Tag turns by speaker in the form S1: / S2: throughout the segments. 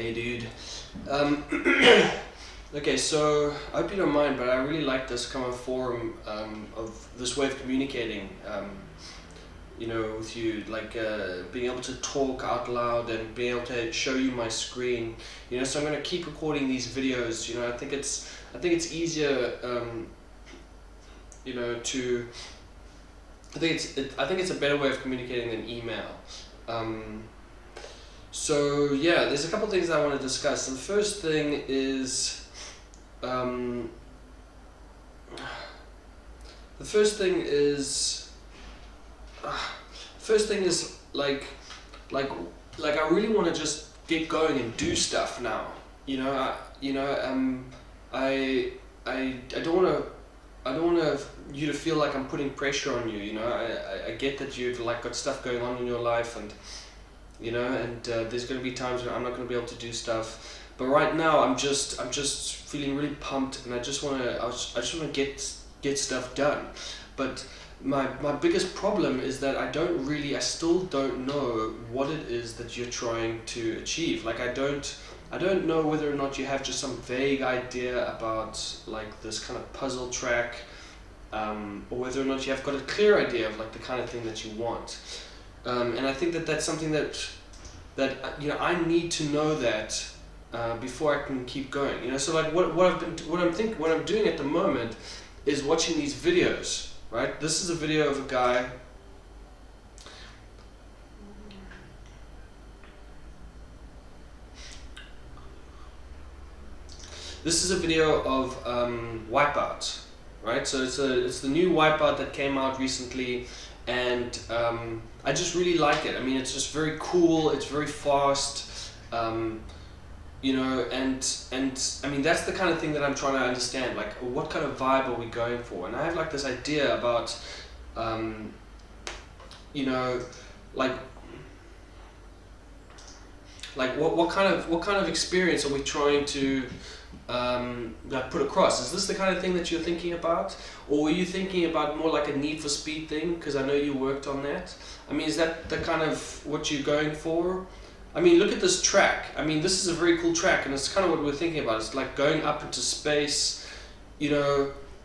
S1: Hey dude. Um, okay, so I hope you don't mind, but I really like this kind of forum of this way of communicating. With you, like being able to talk out loud and being able to show you my screen. So I'm gonna keep recording these videos. I think it's easier. To I think it's a better way of communicating than email. So yeah, there's a couple things I want to discuss. The first thing is, um, the first thing is, first thing is like I really want to just get going and do stuff now. I don't want to. I don't want you to feel like I'm putting pressure on you. I get that you've got stuff going on in your life, and there's going to be times when I'm not going to be able to do stuff. But right now, I'm just feeling really pumped, and I just want to get stuff done. But my biggest problem is that I still don't know what it is that you're trying to achieve. I don't know whether or not you have just some vague idea about this kind of puzzle track, or whether or not you have got a clear idea of the kind of thing that you want. And I think that that's something that I need to know that before I can keep going. So what I'm doing at the moment is watching these videos. Right, this is a video of a guy. This is a video of Wipeout, right? So it's the new Wipeout that came out recently, and I just really like it. I mean, it's just very cool. It's very fast, and I mean that's the kind of thing that I'm trying to understand. What kind of vibe are we going for? And I have this idea about, what kind of experience are we trying to put across? Is this the kind of thing that you're thinking about, or were you thinking about more like a Need for Speed thing? Because I know you worked on that. I mean, is that the kind of what you're going for? I mean, look at this track. I mean, this is a very cool track, and it's kind of what we're thinking about. It's like going up into space, and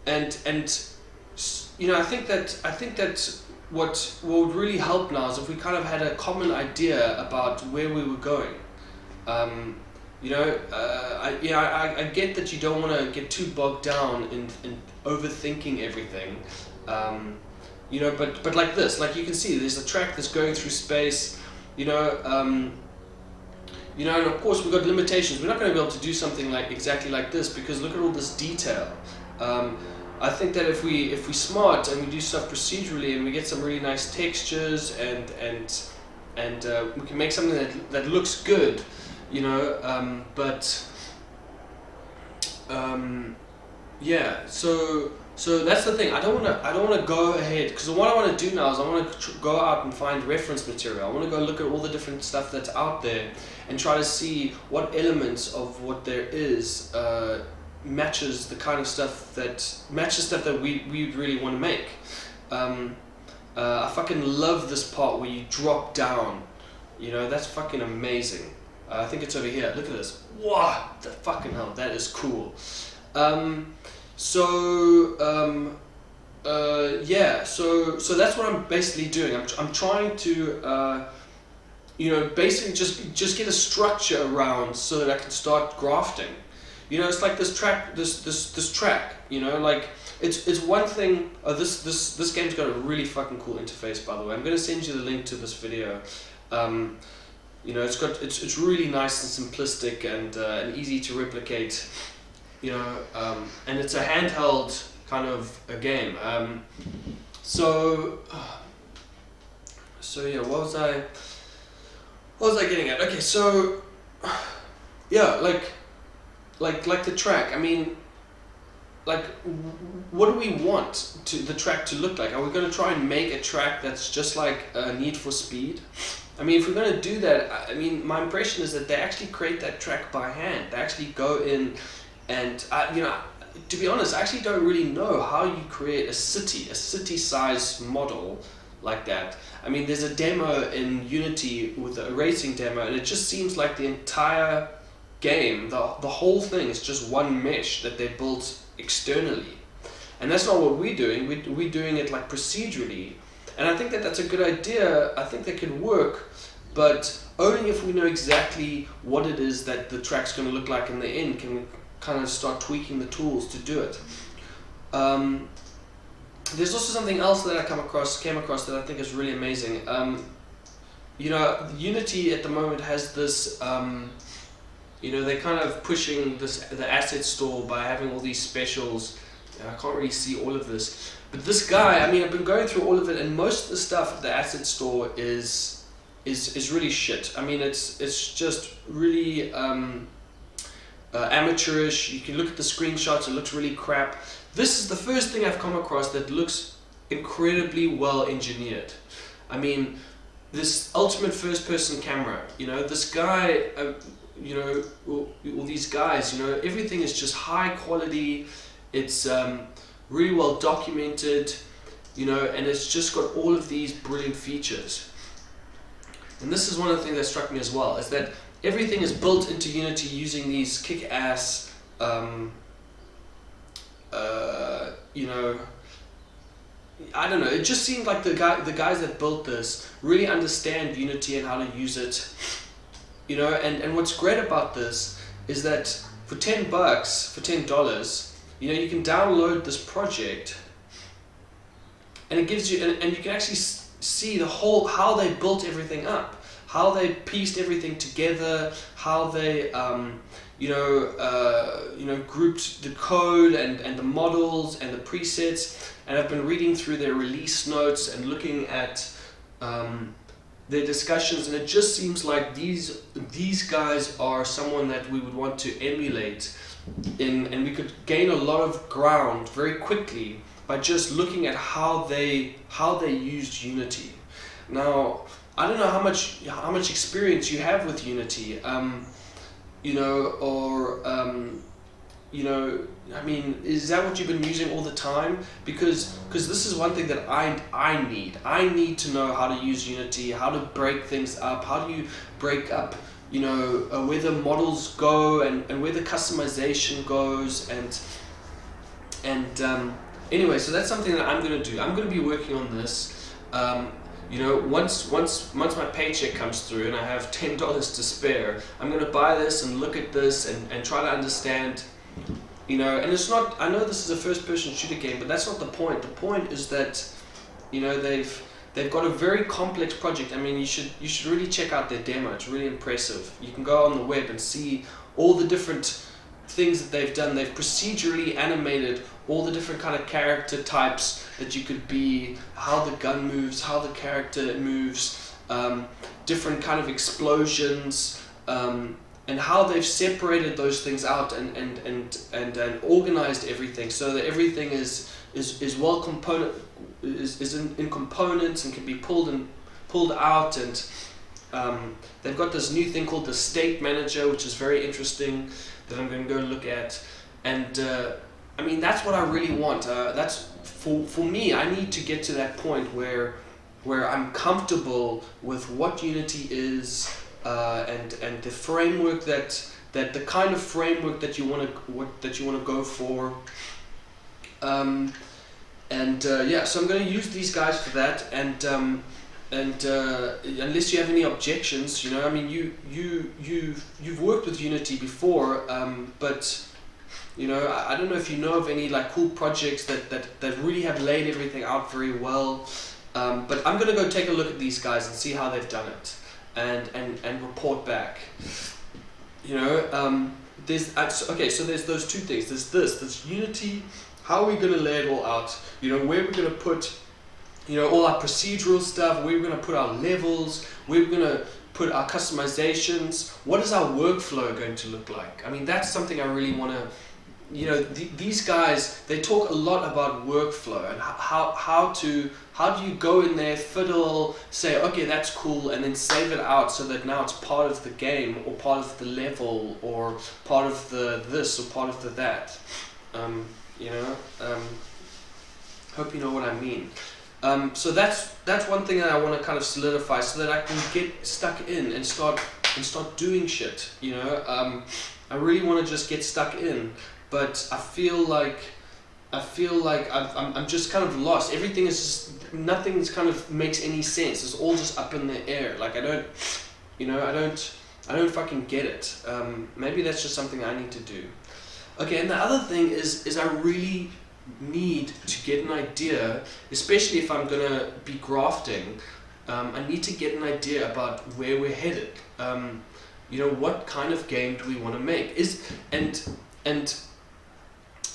S1: I think that what would really help now is if we kind of had a common idea about where we were going. I get that you don't want to get too bogged down in overthinking everything, but like this, you can see, there's a track that's going through space, and of course we've got limitations. We're not going to be able to do something exactly like this because look at all this detail. I think that if we smart and we do stuff procedurally and we get some really nice textures and we can make something that looks good. So that's the thing. I don't want to go ahead, because what I want to do now is I want to go out and find reference material. I want to go look at all the different stuff that's out there and try to see what elements of what there is matches the kind of stuff that we really want to make. I fucking love this part where you drop down. That's fucking amazing. I think it's over here. Look at this. Wow, the fucking hell, that is cool. So that's what I'm basically doing. I'm trying to basically just get a structure around so that I can start grafting. It's like this track, this track. It's one thing. This game's got a really fucking cool interface, by the way. I'm gonna send you the link to this video. It's really nice and simplistic and easy to replicate. And it's a handheld kind of a game. So yeah, what was I getting at? Okay, so yeah, like the track. I mean, what do we want the track to look like? Are we going to try and make a track that's just like Need for Speed? I mean, if we're going to do that, I mean, my impression is that they actually create that track by hand. They actually go in and, to be honest, I actually don't really know how you create a city-size model like that. I mean, there's a demo in Unity with a racing demo, and it just seems like the entire game, the whole thing is just one mesh that they built externally. And that's not what we're doing. We're doing it like procedurally. And I think that that's a good idea. I think that could work, but only if we know exactly what it is that the track's going to look like in the end can we kind of start tweaking the tools to do it. There's also something else that I came across that I think is really amazing. You know, Unity at the moment has this, you know, they're kind of pushing the asset store by having all these specials. I can't really see all of this, but this guy, I mean, I've been going through all of it, and most of the stuff at the asset store is really shit. I mean, it's just really amateurish. You can look at the screenshots; it looks really crap. This is the first thing I've come across that looks incredibly well engineered. I mean, this ultimate first-person camera. You know, this guy. You know, all these guys. You know, everything is just high quality. It's really well documented, you know, and it's just got all of these brilliant features. And this is one of the things that struck me as well, is that everything is built into Unity using these kick-ass, you know, I don't know, it just seemed like the guys that built this really understand Unity and how to use it, you know, and what's great about this is that for $10, for $10, you know, you can download this project, and it gives you, and you can actually see the whole, how they built everything up, how they pieced everything together, how they, you know, grouped the code and the models and the presets. And I've been reading through their release notes and looking at their discussions, and it just seems like these guys are someone that we would want to emulate. And we could gain a lot of ground very quickly by just looking at how they used Unity. Now, I don't know how much experience you have with Unity, you know, or you know, I mean, is that what you've been using all the time? Because this is one thing that I need. I need to know how to use Unity, how to break things up, how do you break up, you know, where the models go and where the customization goes, and anyway, so that's something that I'm going to do. I'm going to be working on this. You know, once my paycheck comes through and I have $10 to spare, I'm going to buy this and look at this and try to understand, you know, and it's not, I know this is a first-person shooter game, but that's not the point. The point is that, you know, they've got a very complex project. I mean, you should really check out their demo. It's really impressive. You can go on the web and see all the different things that they've done. They've procedurally animated all the different kind of character types that you could be, how the gun moves, how the character moves, different kind of explosions, and how they've separated those things out and organized everything so that everything is well in components and can be pulled out, and they've got this new thing called the State Manager, which is very interesting, that I'm going to go and look at. And I mean, that's what I really want. That's for me. I need to get to that point where I'm comfortable with what Unity is, and the framework that the kind of framework that you want to go for. Yeah, so I'm going to use these guys for that, and unless you have any objections, you know, I mean, you've worked with Unity before, but you know, I don't know if you know of any like cool projects that really have laid everything out very well, but I'm going to go take a look at these guys and see how they've done it, and report back. You know, okay, so there's those two things. There's Unity. How are we going to lay it all out? You know, where we're going to put, you know, all our procedural stuff, where we're going to put our levels, where we're going to put our customizations, what is our workflow going to look like? I mean, that's something I really want to, you know, these guys, they talk a lot about workflow and how do you go in there, fiddle, say, okay, that's cool, and then save it out so that now it's part of the game, or part of the level, or part of the this, or part of the that. You know, hope you know what I mean. So that's one thing that I want to kind of solidify, so that I can get stuck in and start start doing shit. I really want to just get stuck in, but I feel like I'm just kind of lost. Everything is just, nothing's kind of makes any sense. It's all just up in the air. Like I don't fucking get it. Maybe that's just something I need to do. Okay, and the other thing is I really need to get an idea, especially if I'm gonna be grafting. I need to get an idea about where we're headed. What kind of game do we want to make?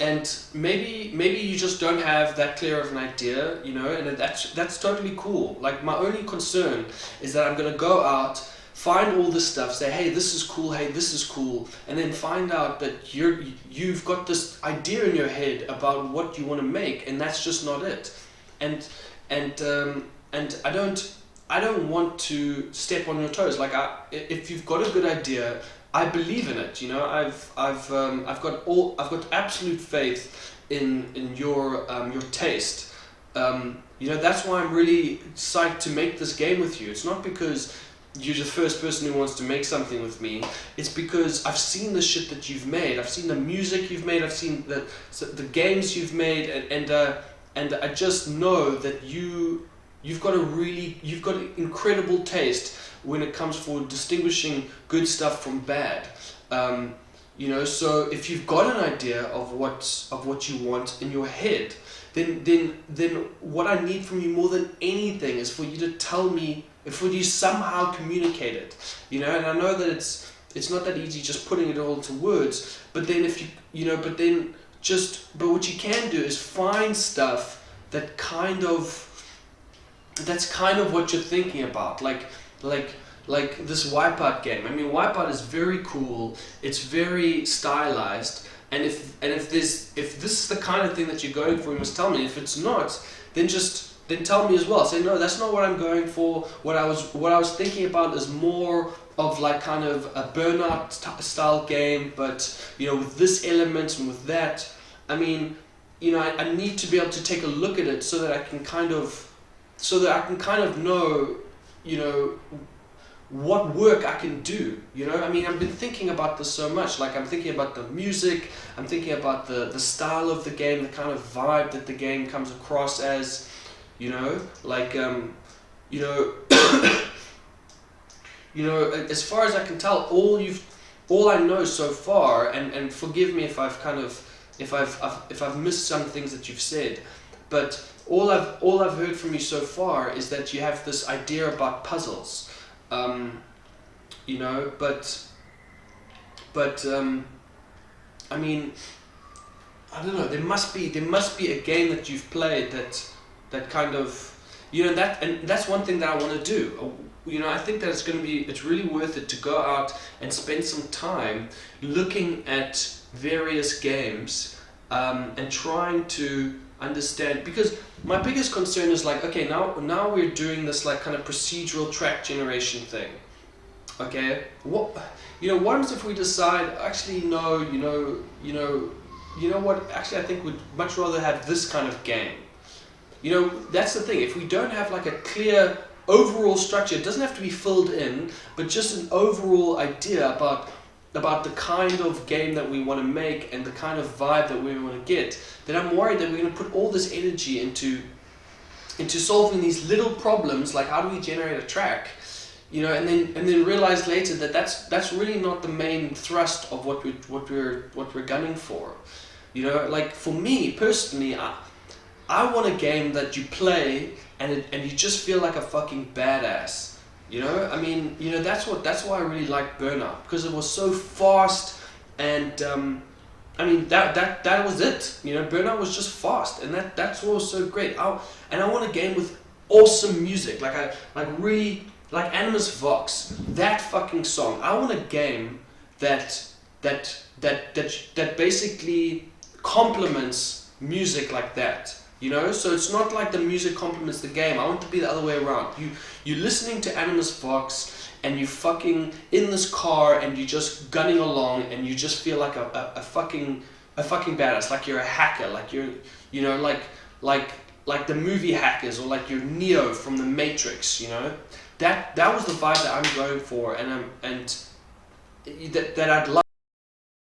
S1: And maybe you just don't have that clear of an idea, and that's totally cool. Like my only concern is that I'm gonna go out, find all this stuff, say, hey, this is cool, hey, this is cool, and then find out that you've got this idea in your head about what you want to make, and that's just not it. And I don't want to step on your toes. Like if you've got a good idea, I believe in it. I've got absolute faith in your taste. That's why I'm really psyched to make this game with you. It's not because you're the first person who wants to make something with me. It's because I've seen the shit that you've made. I've seen the music you've made. I've seen the games you've made, and I just know that you've got an incredible taste when it comes for distinguishing good stuff from bad. So if you've got an idea of what you want in your head, then what I need from you more than anything is for you to tell me, for you somehow communicate it. And I know that it's not that easy just putting it all into words, but then but what you can do is find stuff that's kind of what you're thinking about, like this Wipeout game. I mean, Wipeout is very cool. It's very stylized, and if this is the kind of thing that you're going for, you must tell me. If it's not, then tell me as well. Say, no, that's not what I'm going for. What I was thinking about is more of like kind of a Burnout style game, but with this element and with that. I mean, I need to be able to take a look at it so that I can kind of know, what work I can do. I mean, I've been thinking about this so much. Like, I'm thinking about the music, I'm thinking about the style of the game, the kind of vibe that the game comes across as, as far as I can tell, all I know so far, and forgive me if I've missed some things that you've said, but all I've heard from you so far is that you have this idea about puzzles, I mean, I don't know. There must be a game that you've played that kind of, and that's one thing that I want to do. I think that it's really worth it to go out and spend some time looking at various games, and trying to understand, because my biggest concern is like, okay, now we're doing this like kind of procedural track generation thing. Okay, what happens if we decide, actually no, what, actually I think we'd much rather have this kind of game. That's the thing. If we don't have like a clear overall structure, it doesn't have to be filled in, but just an overall idea about the kind of game that we want to make and the kind of vibe that we want to get, then I'm worried that we're going to put all this energy into solving these little problems, like how do we generate a track, and then realize later that that's really not the main thrust of what we're gunning for. Like for me personally, I want a game that you play and you just feel like a fucking badass. I mean, that's why I really liked Burnout, because it was so fast, and I mean that was it. Burnout was just fast, and that's what was so great. I want a game with awesome music, like Animus Vox, that fucking song. I want a game that basically complements music like that. So it's not like the music complements the game. I want it to be the other way around. You're listening to Animus Vox, and you fucking in this car, and you're just gunning along, and you just feel like a fucking badass, like you're a hacker, like you're, like the movie hackers, or like you're Neo from the Matrix, that was the vibe that I'm going for, and that I'd love